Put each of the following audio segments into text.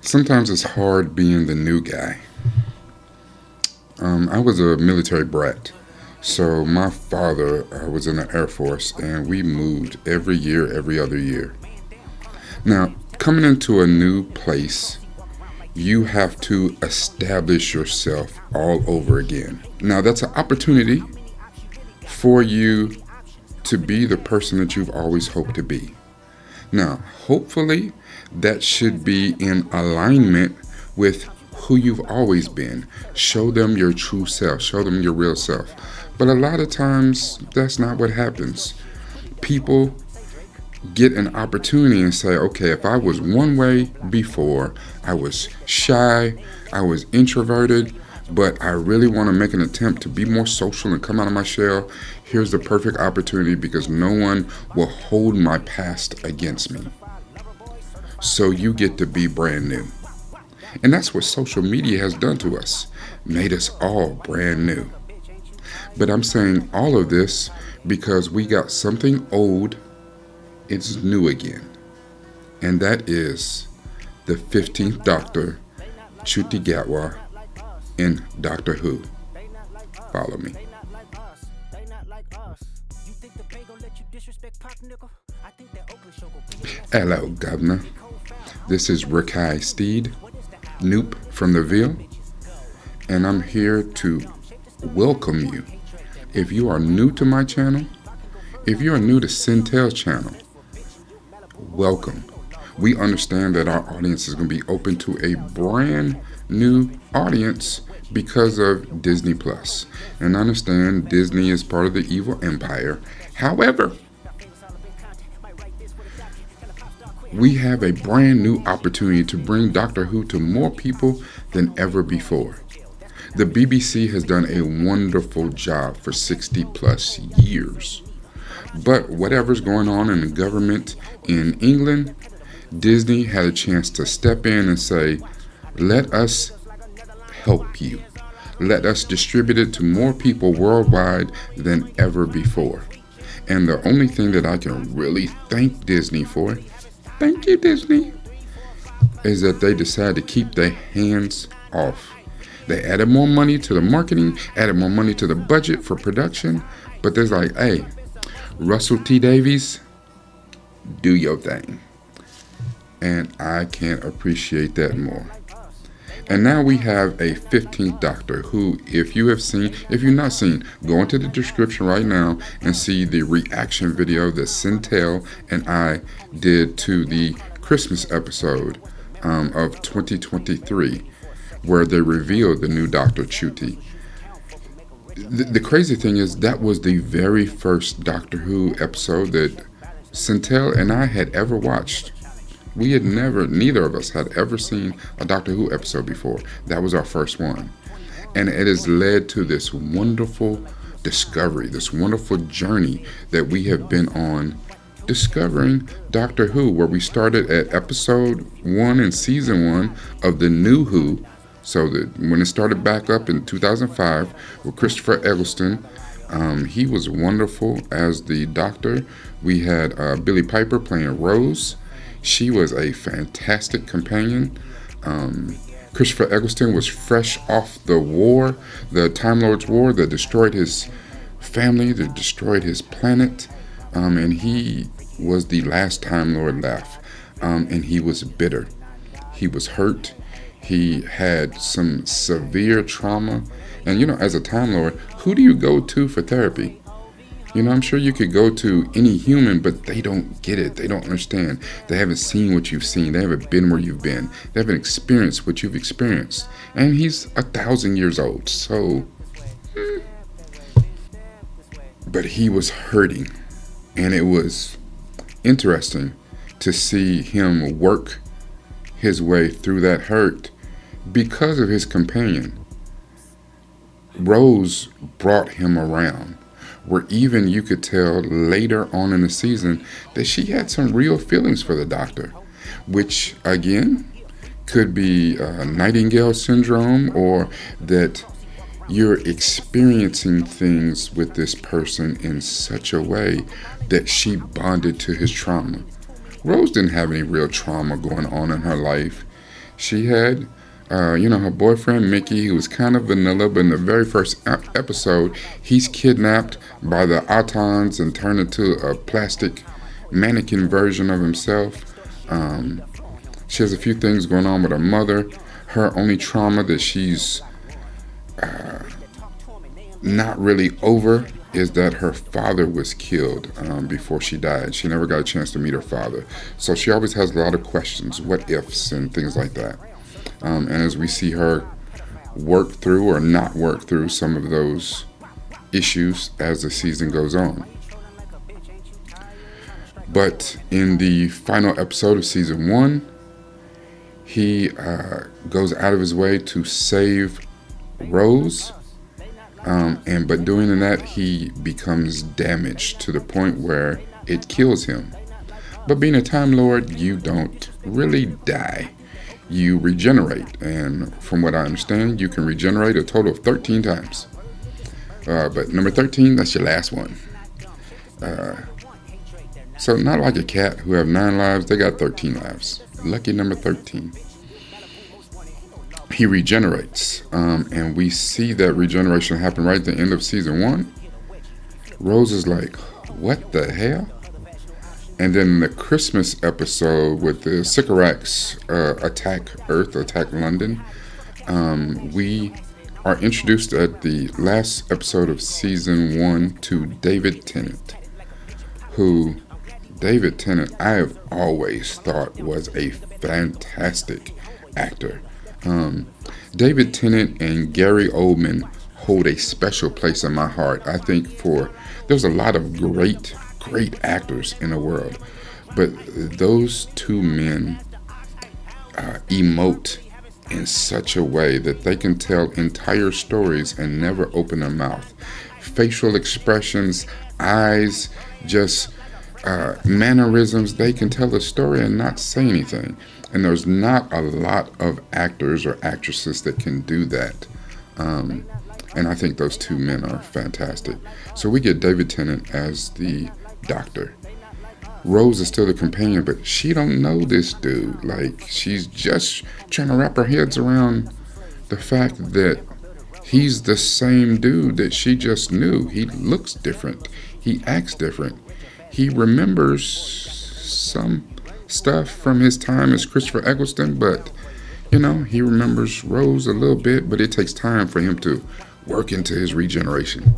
Sometimes it's hard being the new guy. I was a military brat. So my father was in the Air Force, and we moved every year, every other year. Now, coming into a new place, you have to establish yourself all over again. Now, that's an opportunity for you to be the person that you've always hoped to be. Now, hopefully, that should be in alignment with who you've always been. Show them your true self, show them your real self. But a lot of times, that's not what happens. People get an opportunity and say, okay, if I was one way before, I was shy, I was introverted, but I really want to make an attempt to be more social and come out of my shell, here's the perfect opportunity because no one will hold my past against me. So you get to be brand new. And that's what social media has done to us, made us all brand new. But I'm saying all of this because we got something old, it's new again. And that is the 15th Doctor, Ncuti Gatwa, in Doctor Who. Follow me. Hello, Governor. This is Rakai Steed, Noop from the Ville, and I'm here to welcome you. If you are new to my channel, if you are new to Centel's channel, welcome. We understand that our audience is going to be open to a brand new audience because of Disney Plus. And I understand Disney is part of the evil empire. However, we have a brand new opportunity to bring Doctor Who to more people than ever before. The BBC has done a wonderful job for 60 plus years. But whatever's going on in the government in England, Disney had a chance to step in and say, let us help you. Let us distribute it to more people worldwide than ever before. And the only thing that I can really thank Disney for, thank you, Disney, is that they decided to keep their hands off. They added more money to the marketing, added more money to the budget for production, but there's like, hey, Russell T. Davies, do your thing. And I can't appreciate that more. And now we have a 15th Doctor who, if you have seen, if you've not seen, go into the description right now and see the reaction video that Centel and I did to the Christmas episode of 2023, where they revealed the new Dr. Ncuti. The crazy thing is that was the very first Doctor Who episode that Centel and I had ever watched. We had neither of us had ever seen a Doctor Who episode before. That was our first one. And it has led to this wonderful discovery, this wonderful journey that we have been on discovering Doctor Who, where we started at episode 1 in season 1 of the new Who. So that when it started back up in 2005 with Christopher Eccleston, he was wonderful as the Doctor. We had Billie Piper playing Rose. She was a fantastic companion. Christopher Eccleston was fresh off the war, the Time Lord's War that destroyed his family, that destroyed his planet, and he was the last Time Lord left, and he was bitter. He was hurt. He had some severe trauma. And, as a Time Lord, who do you go to for therapy? I'm sure you could go to any human, but they don't get it. They don't understand. They haven't seen what you've seen. They haven't been where you've been. They haven't experienced what you've experienced. And he's 1,000 years old. So, but he was hurting. And it was interesting to see him work his way through that hurt because of his companion. Rose brought him around, where even you could tell later on in the season that she had some real feelings for the Doctor, which again could be Nightingale syndrome, or that you're experiencing things with this person in such a way that she bonded to his trauma. Rose didn't have any real trauma going on in her life. She had, her boyfriend Mickey, who was kind of vanilla, but in the very first episode, he's kidnapped by the Autons and turned into a plastic mannequin version of himself. Um, she has a few things going on with her mother. Her only trauma that she's not really over is that her father was killed before she died. She never got a chance to meet her father. So she always has a lot of questions, what ifs, and things like that. And as we see her work through or not work through some of those issues as the season goes on. But in the final episode of season 1, he goes out of his way to save Rose. But doing that, he becomes damaged to the point where it kills him. But being a Time Lord, you don't really die. You regenerate. And from what I understand, you can regenerate a total of 13 times. But number 13, that's your last one. So not like a cat who have 9 lives, they got 13 lives. Lucky number 13. He regenerates, and we see that regeneration happen right at the end of season 1. Rose is like, what the hell? And then the Christmas episode with the Sycorax attack Earth, attack London, we are introduced at the last episode of season 1 to David Tennant, who David Tennant I have always thought was a fantastic actor. David Tennant and Gary Oldman hold a special place in my heart. I think there's a lot of great actors in the world, but those two men emote in such a way that they can tell entire stories and never open their mouth. Facial expressions, eyes, just mannerisms, they can tell a story and not say anything. And there's not a lot of actors or actresses that can do that. And I think those two men are fantastic. So we get David Tennant as the doctor. Rose is still the companion, but she don't know this dude. Like, she's just trying to wrap her heads around the fact that he's the same dude that she just knew. He looks different. He acts different. He remembers some stuff from his time as Christopher Eccleston, but he remembers Rose a little bit, but it takes time for him to work into his regeneration.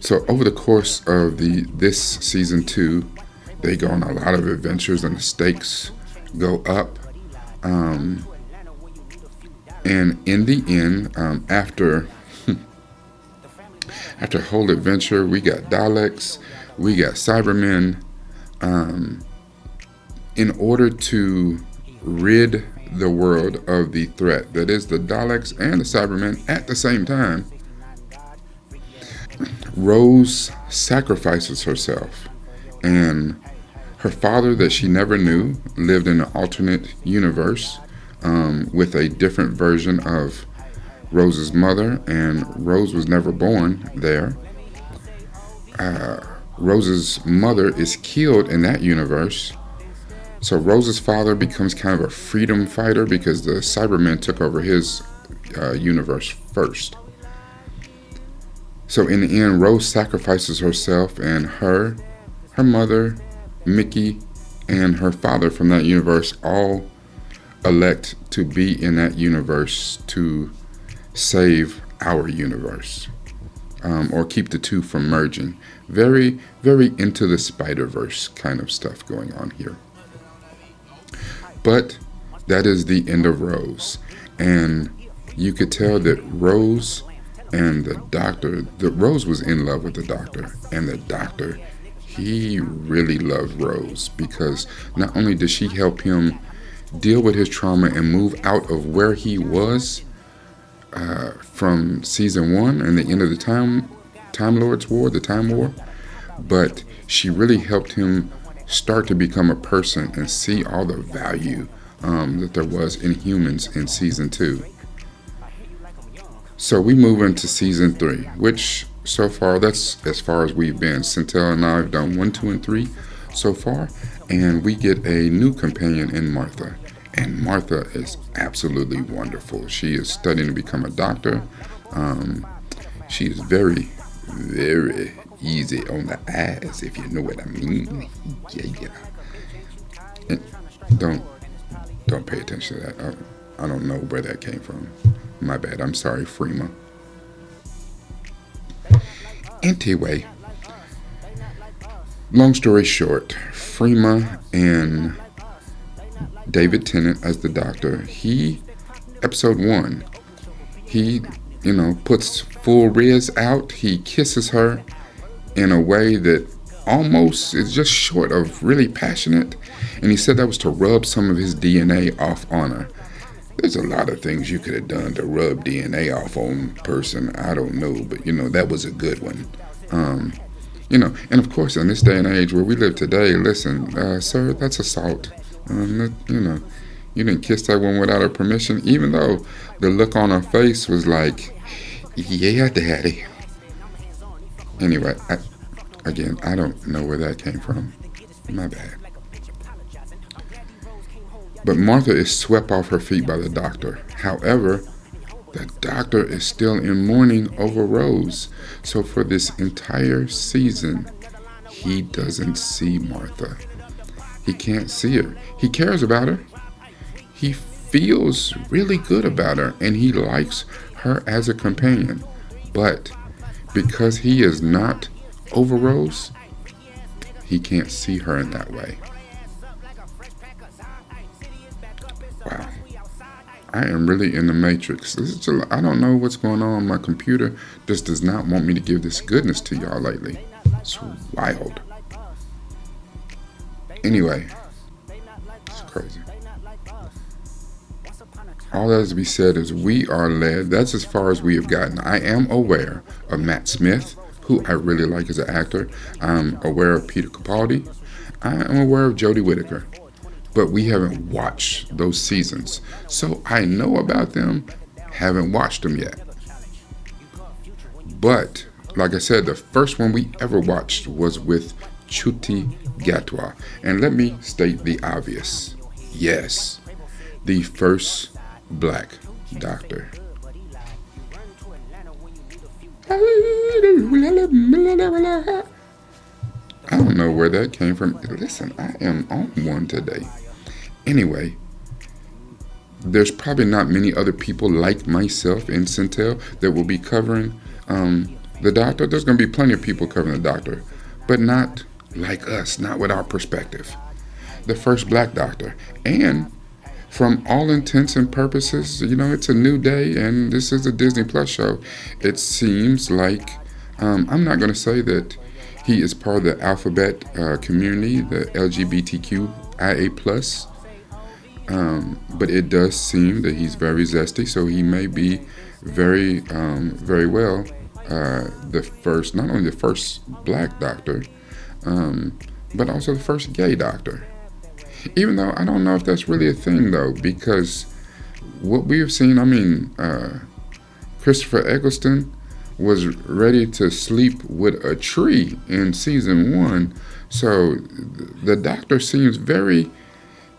So over the course of this season 2, they go on a lot of adventures and the stakes go up. And in the end, after a whole adventure, we got Daleks, we got Cybermen. In order to rid the world of the threat that is the Daleks and the Cybermen at the same time, Rose sacrifices herself, and her father that she never knew lived in an alternate universe with a different version of Rose's mother, and Rose was never born there. Rose's mother is killed in that universe. So Rose's father becomes kind of a freedom fighter because the Cybermen took over his universe first. So in the end, Rose sacrifices herself, and her mother, Mickey, and her father from that universe all elect to be in that universe to save our universe, or keep the two from merging. Very, very Into the Spider-Verse kind of stuff going on here. But that is the end of Rose. And you could tell that Rose and the doctor, that Rose was in love with the doctor, and the doctor, he really loved Rose, because not only did she help him deal with his trauma and move out of where he was from season 1 and the end of the Time Lords War, the Time War, but she really helped him start to become a person and see all the value that there was in humans in season 2. So we move into season 3, which so far, that's as far as we've been. Centel and I have done 1, 2, and 3 so far, and we get a new companion in Martha. And Martha is absolutely wonderful. She is studying to become a doctor. Um, she is very, very easy on the eyes, if you know what I mean. Yeah, yeah. And don't don't pay attention to that. I don't know where that came from. My bad. I'm sorry, Freema. Anyway, long story short, Freema and David Tennant as the doctor, episode 1, he, puts full Riz out. He kisses her in a way that almost is just short of really passionate. And he said that was to rub some of his DNA off on her. There's a lot of things you could have done to rub DNA off on a person. I don't know, but that was a good one. And of course, in this day and age where we live today, listen, sir, that's assault. You didn't kiss that one without her permission, even though the look on her face was like, yeah, daddy. Anyway, I don't know where that came from. My bad. But Martha is swept off her feet by the doctor. However, the doctor is still in mourning over Rose. So for this entire season, he doesn't see Martha. He can't see her. He cares about her. He feels really good about her, and he likes her as a companion. But because he is not over Rose, he can't see her in that way. Wow. I am really in the matrix. I don't know what's going on. My computer just does not want me to give this goodness to y'all lately. It's wild. Anyway, it's crazy. All that is to be said is we are led. That's as far as we have gotten. I am aware of Matt Smith, who I really like as an actor. I'm aware of Peter Capaldi. I am aware of Jodie Whittaker. But we haven't watched those seasons. So I know about them, haven't watched them yet. But, like I said, the first one we ever watched was with Ncuti Gatwa. And let me state the obvious. Yes, the first black doctor. I don't know where that came from. Listen, I am on one today. Anyway, there's probably not many other people like myself in Centel that will be covering the doctor. There's going to be plenty of people covering the doctor, but not like us, not with our perspective. The first black doctor. And from all intents and purposes, it's a new day, and this is a Disney Plus show. It seems like, I'm not going to say that he is part of the alphabet community, the LGBTQIA+. But it does seem that he's very zesty, so he may be very, very well not only the first black doctor, but also the first gay doctor. Even though I don't know if that's really a thing, though, because what we have seen, Christopher Eccleston was ready to sleep with a tree in season 1, so the doctor seems very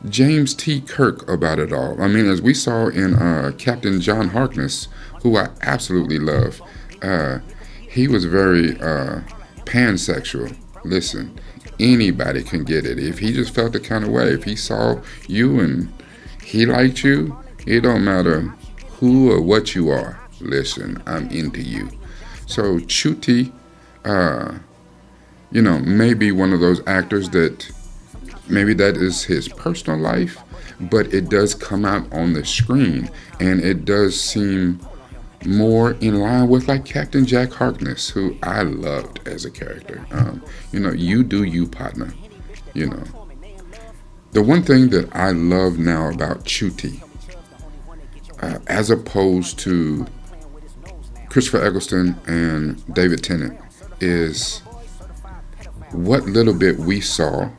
James T. Kirk about it all. As we saw in Captain John Harkness, who I absolutely love, he was very pansexual. Listen, anybody can get it. If he just felt the kind of way, if he saw you and he liked you, it don't matter who or what you are. Listen, I'm into you. So Ncuti, may be one of those actors that maybe that is his personal life, but it does come out on the screen, and it does seem more in line with like Captain Jack Harkness, who I loved as a character. You do you, partner. The one thing that I love now about Ncuti, as opposed to Christopher Eccleston and David Tennant, is what little bit we saw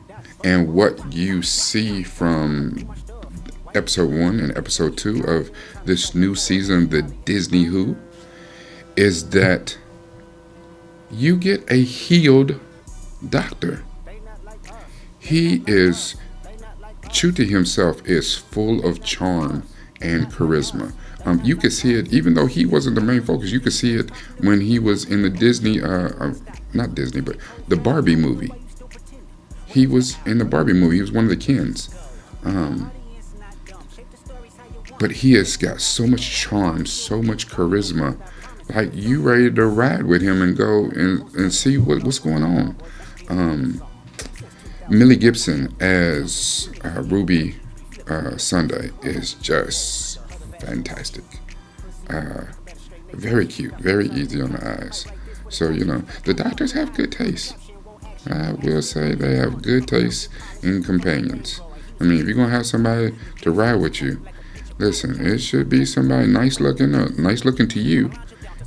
and what you see from episode 1 and episode 2 of this new season of the Disney Who, is that you get a healed doctor. He is Ncuti himself is full of charm and charisma. You could see it, even though he wasn't the main focus. You could see it when he was in the Disney, not Disney, but the Barbie movie. He was in the Barbie movie. He was one of the Kens. Um, but he has got so much charm, so much charisma. Like you ready to ride with him and go and see what's going on. Um, Millie Gibson as Ruby Sunday is just fantastic. Uh, Very cute, very easy on the eyes. So, the doctors have good taste. I will say they have good taste in companions. I mean, if you're going to have somebody to ride with you, listen, it should be somebody nice looking to you,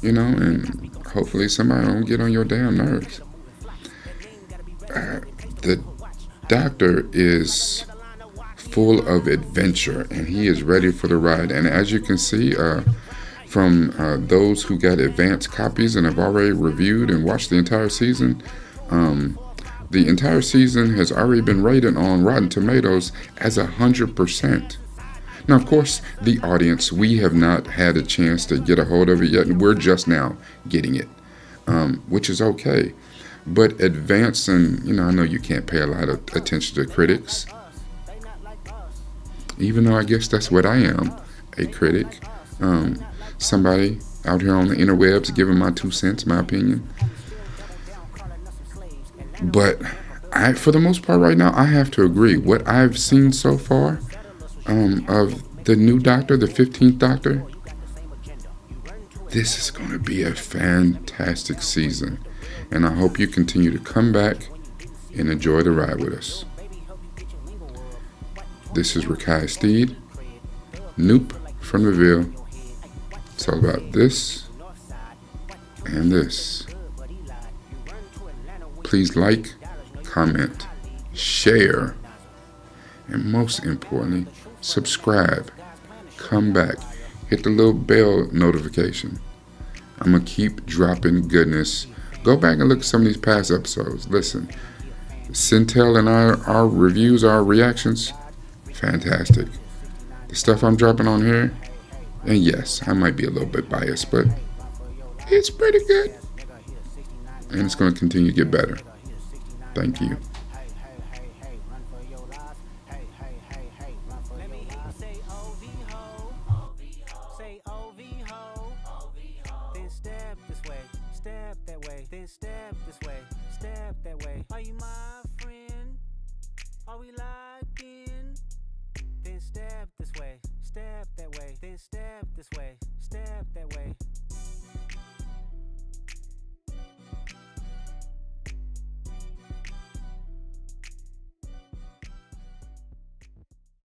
and hopefully somebody don't get on your damn nerves. The doctor is full of adventure and he is ready for the ride. And as you can see, from those who got advanced copies and have already reviewed and watched the entire season, um, the entire season has already been rated on Rotten Tomatoes as 100%. Now, of course, the audience, we have not had a chance to get a hold of it yet, and we're just now getting it, which is okay. But advancing, I know you can't pay a lot of attention to critics, even though I guess that's what I am, a critic. Somebody out here on the interwebs giving my 2 cents, my opinion. But for the most part right now, I have to agree. What I've seen so far of the new Doctor, the 15th Doctor, this is going to be a fantastic season. And I hope you continue to come back and enjoy the ride with us. This is Rakai Steed, Noop from the Ville. It's all about this and this. Please like, comment, share, and most importantly, subscribe. Come back. Hit the little bell notification. I'm going to keep dropping goodness. Go back and look at some of these past episodes. Listen, Centel and our reviews, our reactions, fantastic. The stuff I'm dropping on here, and yes, I might be a little bit biased, but it's pretty good. And it's going to continue to get better. Thank you. Step that way. Are you my friend? Are we locked in? Then step this way, step that way. Then step this way, step that way.